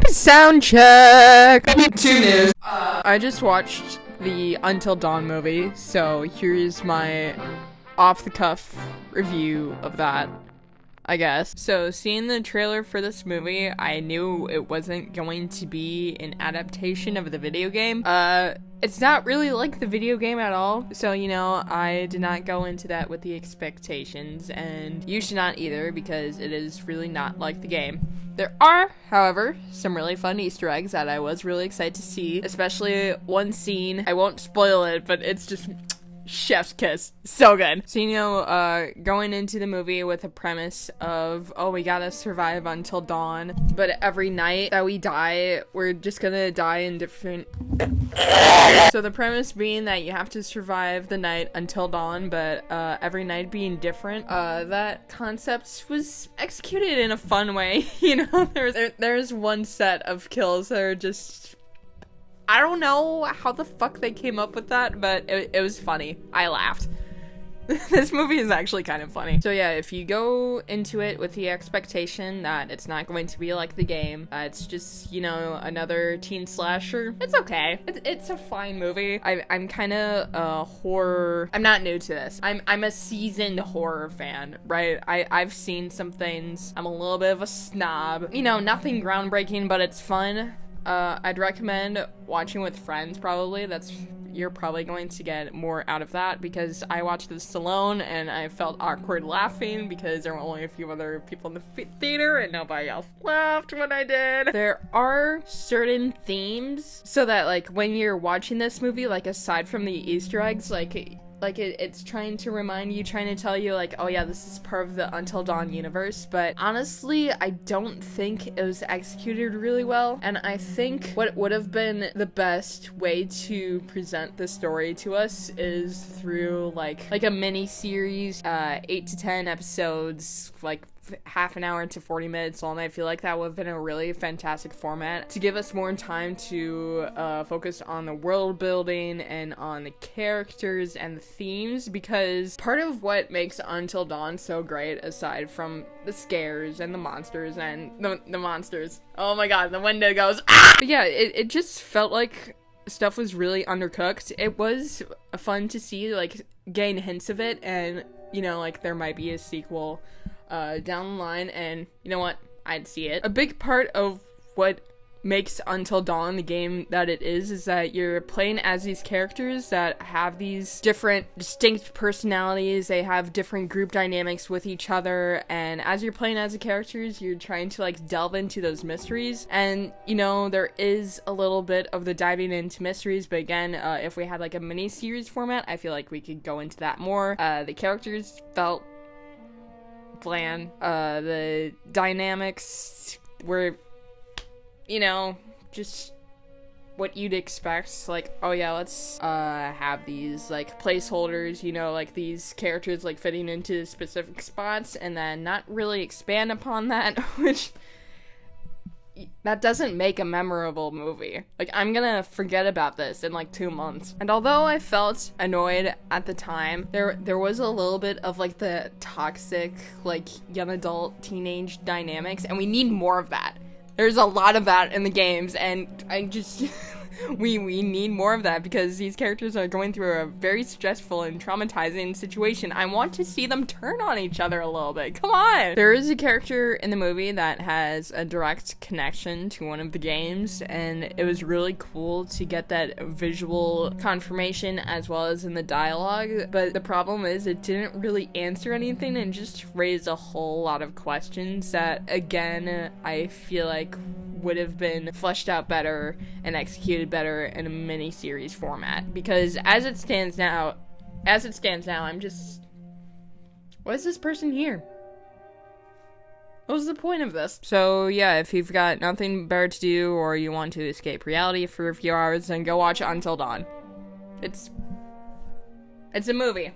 Sound check. Two news. I just watched the Until Dawn movie, so here's my off-the-cuff review of that, I guess. So, seeing the trailer for this movie, I knew it wasn't going to be an adaptation of the video game. It's not really like the video game at all, so, you know, I did not go into that with the expectations, and you should not either, because it is really not like the game. There are, however, some really fun Easter eggs that I was really excited to see, especially one scene. I won't spoil it, but it's just chef's kiss. So good. So, you know, going into the movie with a premise of, oh, we gotta survive until dawn, but every night that we die, we're just gonna die in different... So the premise being that you have to survive the night until dawn, but every night being different. That concept was executed in a fun way. You know, there's one set of kills that are just... I don't know how the fuck they came up with that, but it was funny. I laughed. This movie is actually kind of funny. So yeah, if you go into it with the expectation that it's not going to be like the game, it's just, you know, another teen slasher, it's okay. It's a fine movie. I'm kind of a horror... I'm not new to this. I'm a seasoned horror fan, right? I've seen some things. I'm a little bit of a snob. You know, nothing groundbreaking, but it's fun. I'd recommend watching with friends, probably. You're probably going to get more out of that, because I watched this alone and I felt awkward laughing because there were only a few other people in the theater and nobody else laughed when I did. There are certain themes so that, like, when you're watching this movie, like, aside from the Easter eggs, it's trying to remind you, trying to tell you, like, oh yeah, this is part of the Until Dawn universe, but honestly, I don't think it was executed really well, and I think what would have been the best way to present the story to us is through, like a mini-series, 8 to 10 episodes, like, half an hour to 40 minutes long. I feel like that would have been a really fantastic format to give us more time to focus on the world building and on the characters and the themes, because part of what makes Until Dawn so great, aside from the scares and the monsters and the monsters, oh my god, the window goes ah! But yeah, it just felt like stuff was really undercooked. It was fun to see, like, gain hints of it, and, you know, like, there might be a sequel down the line, and you know what? I'd see it. A big part of what makes Until Dawn the game that it is that you're playing as these characters that have these different distinct personalities. They have different group dynamics with each other, and as you're playing as the characters, you're trying to, like, delve into those mysteries, and, you know, there is a little bit of the diving into mysteries, but again, if we had, like, a mini-series format, I feel like we could go into that more. The characters felt bland. The dynamics were, you know, just what you'd expect. Like, oh yeah, let's have these, like, placeholders, you know, like these characters, like, fitting into specific spots, and then not really expand upon that, which that doesn't make a memorable movie. Like, I'm gonna forget about this in, like, 2 months. And although I felt annoyed at the time, there was a little bit of, like, the toxic, like, young adult teenage dynamics, and we need more of that. There's a lot of that in the games, and I just... we need more of that, because these characters are going through a very stressful and traumatizing situation. I want to see them turn on each other a little bit. Come on! There is a character in the movie that has a direct connection to one of the games, and it was really cool to get that visual confirmation as well as in the dialogue, but the problem is it didn't really answer anything and just raised a whole lot of questions that, again, I feel like would have been fleshed out better and executed better in a mini-series format, because as it stands now, I'm just... Why is this person here? What was the point of this? So yeah, if you've got nothing better to do, or you want to escape reality for a few hours, then go watch Until Dawn. It's a movie.